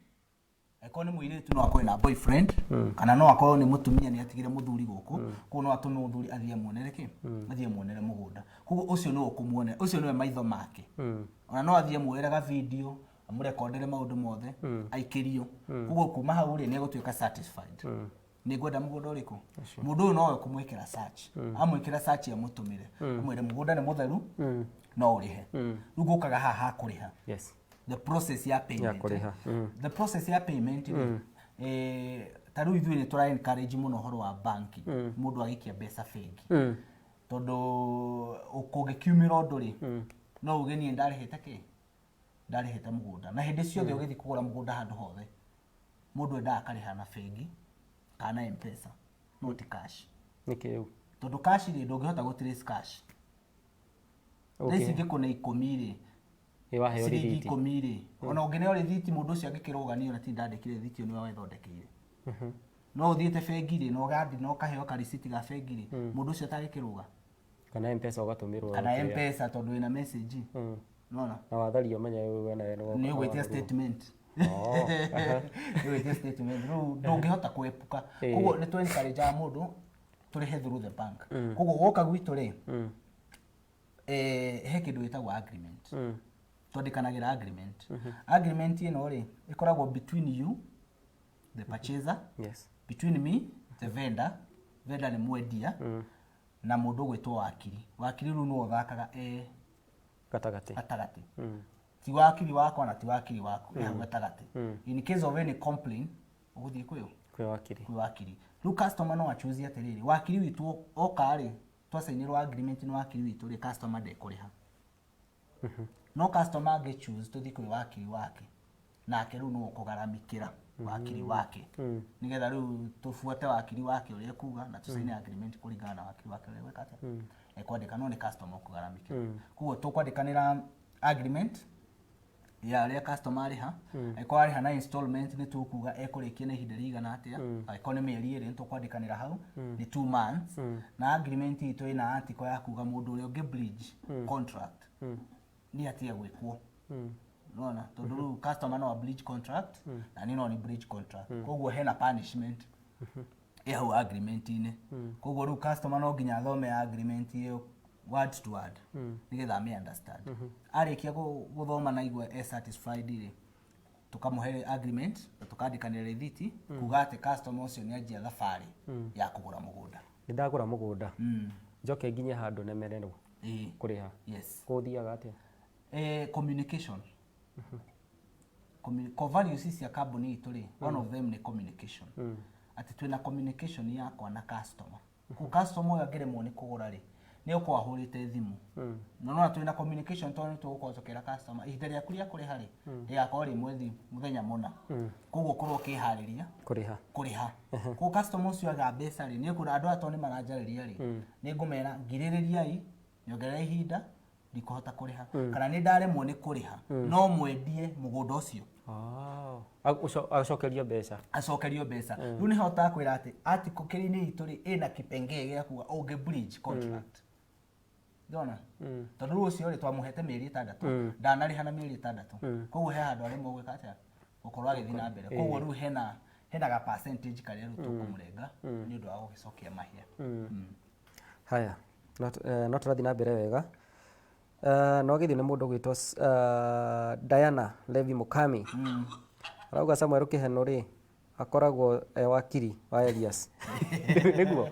eko ni muiritu no akorwo na boyfriend kana no akorwo ni mutumia ni atigire muthuri guku ko no atume muthuri athie muonere athie muonere mugunda koguo ucio no ukumuone ucio niwe maitho make ona no athie muoeraga video amurekondere maundu mothe aikirio koguo kuma hau ri ni gutuika satisfied ni gwenda mugunda uriku mundu no ukumwikira search amwikira search ya mutumire amwire mugunda ni mutheru no urihe rugukaga haha kuriha the process ya payment the process ya payment taru ithui ni tura encourage muno horo wa banki mundu agikia mbeca bengi tondu ukungikiumira undu ri no ugeni ndarihite mugunda na hindi ciothe ugithi kugura mugunda handu hothe mundu enda akariha na bengi kana M-Pesa not cash nikiu tondu cash ri ndungihota gutrace cash thaici ngikuna 10 ri iwaheo rithiti 10 ri ona ungineo rithiti mundu ucio angikirugania ona ti ndandikire rithiti ni wawe thondekeire no uthiite bengi ri no gadi no kaheo ka receipt ga bengi ri mundu ucio atagikiruga kana M-Pesa ugatumirwo kana M-Pesa tondu ina message nona na wathario menya wewe na ni ugwitia statement Nĩ wĩtie statement rĩu ndũngĩhota kwepuka koguo nĩ twencourage mũndũ tũrĩhe through the bank koguo gũka gwitũ rĩ he kĩndũ gĩtagwo agreement twandĩkanagĩra agreement agreement ĩno rĩ ĩkoragwo between you the purchaser between me the vendor nĩ mwendia na mũndũ gwĩtwo wakiri rĩu nĩwe ũthakaga gatagatĩ ti wakiri wakwa na ti wakiri waku gatagatĩ in case of any complaint ũgũthiĩ kwĩ wakiri rĩu customer no achoose atĩrĩrĩ wakiri witũ oka rĩ twasainĩrwo agreement nĩ wakiri witũ rĩ customer ndekũrĩha no customer angĩchoose tũthiĩ kwĩ wakiri wake nake rĩu nĩwe ũkũgaramĩkĩra wakiri wake nigetha rĩu tũbuate wakiri wake ũrĩa kuga na tũsaine agreement kũringana na wakiri wake ũrĩa gwĩka atĩa ekwandĩka no nĩ customer ũkũgaramĩkĩra koguo tũkwandĩkanĩra agreement ya ũrĩa customer arĩha angĩkorwo arĩha na installment nĩ tũkuga ekũrĩkia na ihinda rĩigana atĩa angĩkorwo nĩ mĩeri ĩrĩ nĩ tũkwandĩkanĩra hau nĩ 2 months na agreement itũ ĩna article ya kuga mũndũ ũrĩa ũngĩ bridge contract nĩ atia gwĩkwo nona tondũ rĩu customer no bridge contract na nĩ no ni bridge contract koguo hena punishment hau agreement-inĩ koguo rĩu customer no nginya athome agreement ĩyo word to word nigetha ame understand arĩkia gũthoma na igua satisfied rĩ tukamũhe agreement na tukandĩkanĩra rĩthiti kuga atĩ customer ũcio nĩ anjia thabarĩ ya kũgũra mũgũnda ndagũra mũgũnda njoke nginye handũ nemererwo kũrĩha gũthiaga atĩa communication core values cia company itũ rĩ one of them nĩ communication atĩ twĩna communication yakwa na customer customer ũyũ angĩremwo nĩ kũgũra rĩ nĩ ũkwa hũrĩte thimũ no twĩna communication tondũ nĩ tũgũkora customer ihinda rĩaku rĩa kũrĩha rĩ rĩgakorwo rĩ mwezi mũthenya mũna koguo korwo kĩharĩria kũrĩha koguo customer ũcio aga mbeca rĩ nĩ ũkũra andũ atũ nĩ maranjarĩria rĩ nĩ ngũmera ngirĩrĩriai nyongerera ihinda ndikũhota kũrĩha kana nĩ ndaremwo nĩ kũrĩha no mwendie mũgũnda ũcio acokerio mbeca rĩu nĩ hotaga kwĩra atĩ article kĩrĩ-inĩ itũ rĩ ĩna kĩpengee gĩa kuga ũngĩ bridge contract ndona tondũ rĩu ũcio rĩ twamũhete mĩeri 6 ndanarĩha na mĩeri 6 koguo he handũ arĩ mũgwĩka atĩa gũkorwo agĩthiĩ na mbere koguo rĩu hena ga percentage karĩa rĩu tũkũmũrenga nĩ ũndũ wa gũgĩcokia mahia haya no tũrathiĩ na mbere wega no gĩthiĩ nĩ mũndũ gwĩtwo Diana Levi Mukami arauga Samuel Kĩheno rĩ akoragwo wakiri wa Elias nĩguo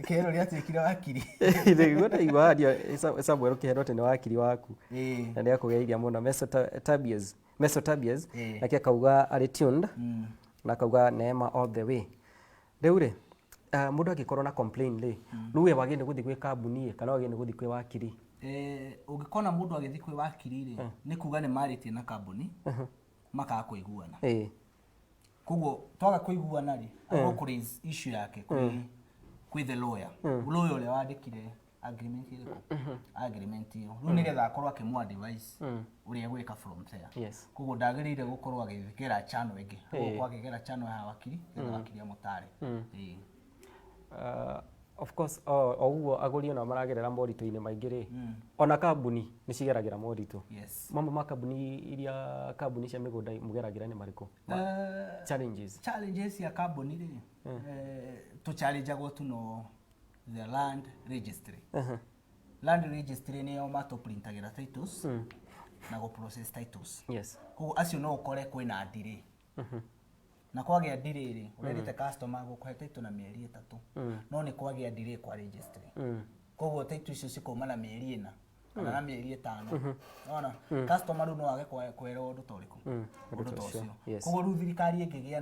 Kĩheno rĩa tuĩkire wakiri nĩguo ndaigua Samuel Kĩheno tene wakiri waku na nĩ akũgeithia mũno Mesotabias nake akauga arĩ tuned na akauga Neema all the way rĩu rĩ mũndũ angĩkorwo na complain rĩ rĩu we wagĩrĩirwo gũthiĩ gwĩ kambuni kana wagĩrĩirwo gũthiĩ kwĩ wakiri ũngĩkona mũndũ agĩthiĩ kwĩ wakiri rĩ nĩ kuga nĩ marĩtie na kambuni makaga kũiguana koguo twaga kũiguana rĩ agwo kũraise issue yake kwĩ the lawyer ũrĩa wandĩkire agreement ĩyo rĩu nĩgetha akorwo akĩmũ advice ũrĩa gwĩka from there koguo ndagĩrĩire gũkorwo agĩgera channel ĩngĩ koguo akĩgera channel ya wakiri nĩgetha wakiri amũtare of course oguo agũri ona maragerera moritũ-inĩ maingĩ rĩ ona kambuni nĩ cigeragĩra moritũ mamwe ma kambuni cia mĩgũnda mũgeragĩra nĩ marĩkũ challenges ya kambuni rĩ tũchallengeagwo tu no the land registry nĩyo matũprintagĩra titles na gũ-process titles koguo acio no ũkore kwĩna delay na kwagĩa delay rĩ ũrerĩte customer gũkũhe title na mĩeri 3 no nĩ kwagĩa delay kwa registry koguo title icio cikauma na mĩeri 4 kana na mĩeri 5 ona customer rĩu no age kwĩra ũndũ ta ũrĩkũ ũndũ ta ũcio koguo rĩu thirikari ĩngĩgĩa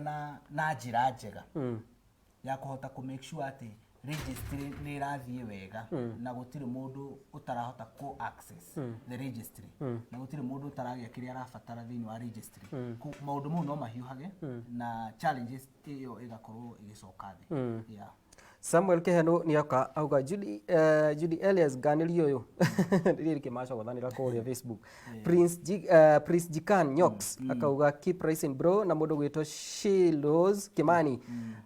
na njĩra njega ya kũhota kũ make sure atĩ registry nĩ ĩrathiĩ wega na gũtirĩ mũndũ ũtarahota ku access the registry na gũtirĩ mũndũ ũtaragĩa kĩrĩa arabatara thĩinĩ wa registry maũndũ mau no mahiũhage na challenges ĩyo ĩgakorwo ĩgĩcoka thĩ Samuel Kĩheno nĩ oka auga Judy Elias ganĩrio ũyũ rĩrĩ kĩmacogothanĩra kũrĩa Facebook Prince Jikan Nyox akauga keep rising bro na mũndũ gwĩtwo Shilos Kimani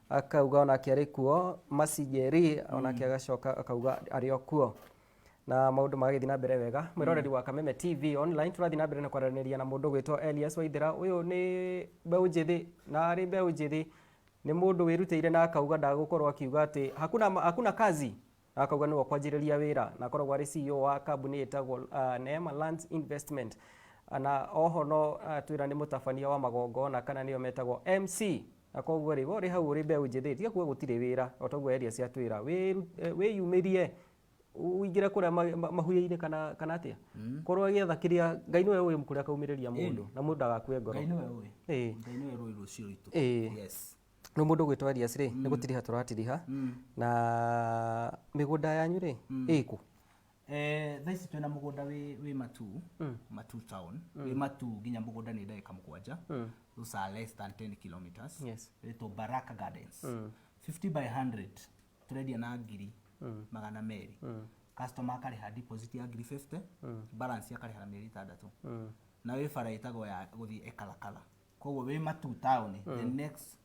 akauga ona kĩarĩ kuo Masijeri ona kĩagacoka akauga arĩ o kuo na maundu magithii na mbere wega mwiroreri wa Kameme TV online turathii na mbere na kwaraniria na mundu gwitwo Elias Waithira. Uyu ni mbeu njithi na ari mbeu njithi ni mundu wirutire na akauga ndagukorwo akiuga ati hakuna kazi, akauga niwe kwanjiriria wira na akoragwo ari CEO wa kambuni itagwo Neema Lands Investment, na oho no twira ni mutabania wa magongona kana niyo metagwo MC. Akoguo ri wori hau uri mbeu njithi tiga kuga gutire wira otaguo Elias atwira wiyumirie uingire kuria mahuya-ini kana atia korwo gietha kiria Ngai niwe uyu mukuria kaumiriria mundu na mundu agakue ngoro. Ngai niwe uyu Ngai niwe roi rucio ritu. Yes, no mundu gwitwa Elias ri ni gutiriha turatiriha na migunda yanyu ri iku thaisi twina mugunda wi Matu town wi Matu ginya mugunda ni ndagika 7 those are less than 10 kilometers. Yes, ito Baraka Gardens 50 by 100 turedia na ngiri magana meri. Customer akariha deposit ya ngiri 50 balance akariha meri 6 na wi bara itagwo ya guthi Ekalakala. Koguo wi Matu town the next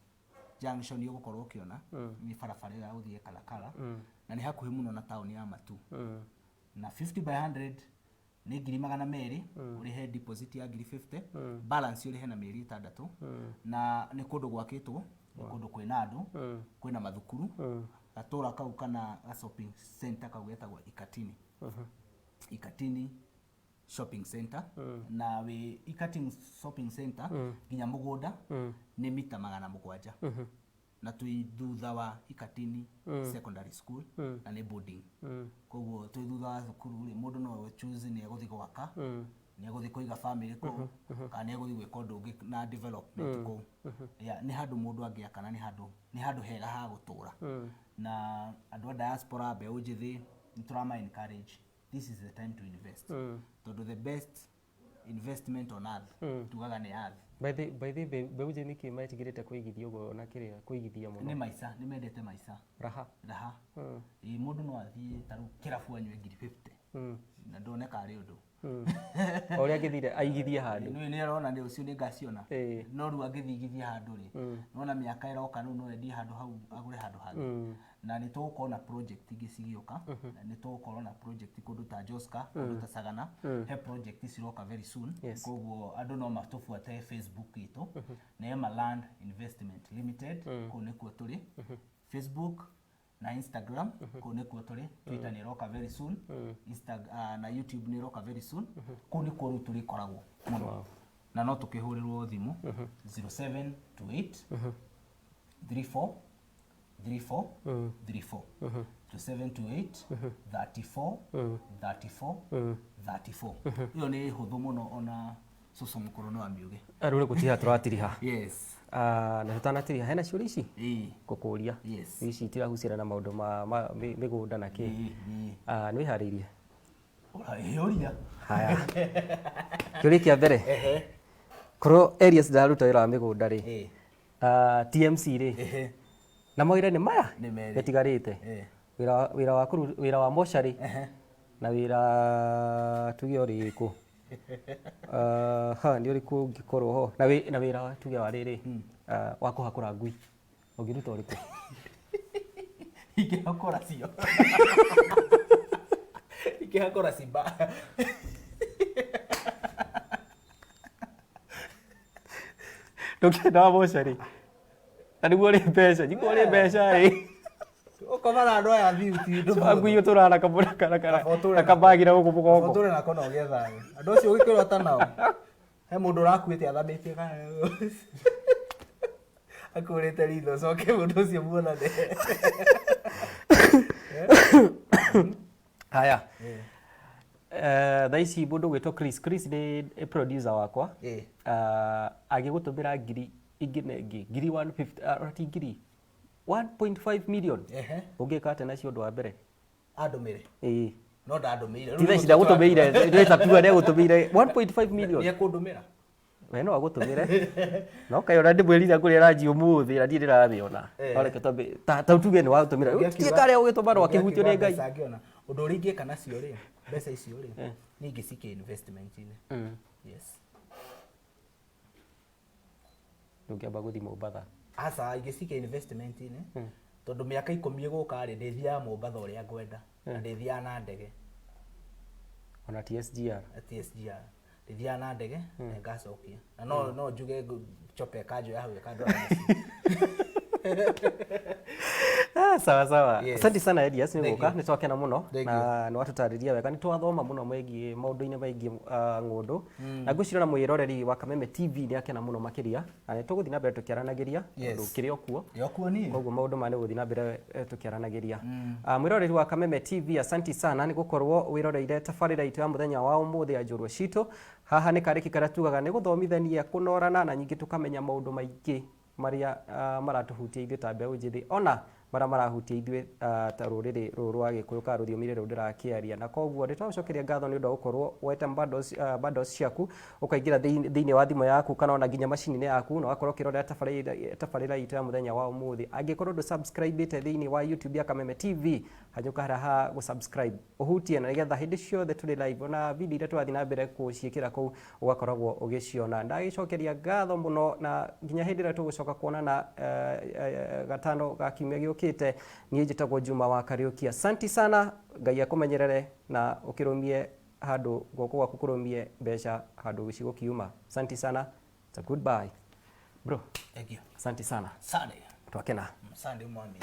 junction yugukorwo ukiona ni barabara ya guthi Ekalakala na ni hakuhi muno na town ya Matu. Na 50 by 100 ni ngiri magana meri urihe deposit ya ngiri 50 balance urihe na meri 6 na ni kundu gwakitwo ni kundu kwina andu kwina mathukuru gatura kau kana shopping center kau getagwo Ikatini Ikatini shopping center na we Ikatini shopping center ginya mugunda ni mita magana 7 na tui thutha wa Ikatini secondary school na ni boarding. Koguo tui thutha wa thukuru ri mundu no choose ni eguthi gwaka ni eguthi kuiga family ko kana ni eguthi gwika undu ungi na development ko ni handu mundu angiaka ni handu hega ha gutura na andu a diaspora mbeu njithi ni turama encourage this is the time to invest tondu the best investment on earth tugaga ni earth. By the mbeu njithi niki metigirite kuigithia ugo na kiria kuigithia muno ni maica ni mendete maica raha mundu no athie taru kirabu anywe ngiri 50 na ndoneka ari undu oria angithire aigithie handu ni arona ni ucio ni ngaciona no ru angithigithia handu ri nona miaka iroka no no endi handu hau agure handu hangi na ni tugukorwo na project ingi cigioka na ni tugukorwo na project kundu ta Joska kundu ta Sagana he project ciroka very soon. Koguo andu no matufuate Facebook itu Neema Land Investment Limited ko nikuo turi Facebook na Instagram ko nikuo turi Twitter ni roka very soon na YouTube ni roka very soon ko nikuo ru turi koragwo muno na no tukihurirwo thimu 0728 34 34 34 2728 34 34 34. Iyo ni huthu muno ona susu mukuru no amiuge arure gutiha turatiriha. Yes, na tutanatiriha hena ciuri ici gukuria ici itirahucira na maundu ma migunda na ki ni wihariirie uria haya kiuri kia mbere koro Elias ndaruta wira wa migunda ri TMC ri na moire ni maya getigarite wira wa moshari na wira tuge uriku ni uriku ngikorwo ho na wira wa tuge wa riri wa kuhakura ngui ungiruta uriku ikihakora cio ikihakora simba ndukienda wa moshari na niguo ri mbeca niguo ri mbeca ri ukomara andu aya thiuti ndu ngui uturana kamura kana kabagira guku mugongo turi na kono getha andu acio ugikirwa ta nao he mundu urakuite athamite kana akurite ritho coke mundu ucio muonane haya thaici mundu gwitwo Chris ni producer wakwa agigutumira ngiri ingine ngiri 150 ati ngiri 1.5 million ungika ate nacio ndu wa mbere andumire no ndandumire titha cida gutumire ndeta tuga ne gutumire 1.5 million ni kundumira we no agutumire no kayo na ndimwirira kuri ranji umuthi na ndire rathiona oreke tombe ta tuge ni watumira tie kare ugituma no akihutio ni Ngai undu uri ngika nacio ri mbeca icio ri ni ngisike investment ine yes ndukiamba guthi Mombasa asa ingisike investment ine tondu miaka 10 guka ri ndithia Mombasa uria ngwenda na ndithia na ndege ona TSGR TSGR ndithia na ndege na ngacokia na no njuge chope kanjo ya hau kando sawa. Yes. Asante sana Elias niguka ni twakena muno Thank na ni watutariria wega ni twathoma muno mwegi maundu-ini maigi ngundu na ngwicira na mwiroreri wa Kameme TV ni akena muno makiria na ni tuguthi na mbere tukiaranagiria undu kiri okuo ni koguo maundu mane guthi na mbere tukiaranagiria mwiroreri wa Kameme TV asante sana ni gukorwo wiroreire tabarira itu ya muthenya wa umuthi ya njorua citu haha ni kariki karia tugaga ni guthomithania kunorana na nyingi tukamenya maundu maingi maria maratuhutia ithuĩ ta mbeũ njĩthĩ ona maria marahutia ithuĩ ta rũrĩrĩ rũrũ rwa Gĩkũyũ ka rũthiomi rũrũ ndĩrakĩaria na koguo ndĩtwagũcokeria ngatho nĩ ũndũ wa gũkorwo wete bundles ciaku ũkaingĩra thĩinĩ wa thimũ yaku kana ona nginya macini-inĩ yaku na ũgakorwo ũkĩrorera tabarĩra itũ ya mũthenya wa ũmũthĩ. Angĩkorwo ndũ-subscribe-ĩte thĩinĩ wa YouTube ya Kameme TV hanyũka harĩa ha gũ-subscribe ũhutie na nĩgetha hĩndĩ ciothe tũrĩ live na video iria tũrathiĩ na mbere gũciĩkĩra kũu ũgakoragwo ũgĩciona. Ndagĩcokeria ngatho mũno na nginya hĩndĩ ĩrĩa tũgũcoka kuonana gatano ga kiumia gĩũkĩte niĩ njĩtagwo Juma wa Kariuki. Asante sana, Ngai akũmenyerere na ũkĩrũmie handũ guoko gwaku kũrũmie mbeca handũ gĩcigo kiuma. Asante sana. It's a goodbye. Bro. Thank you. Asante sana. Sunday. Twakena. Sunday mwami.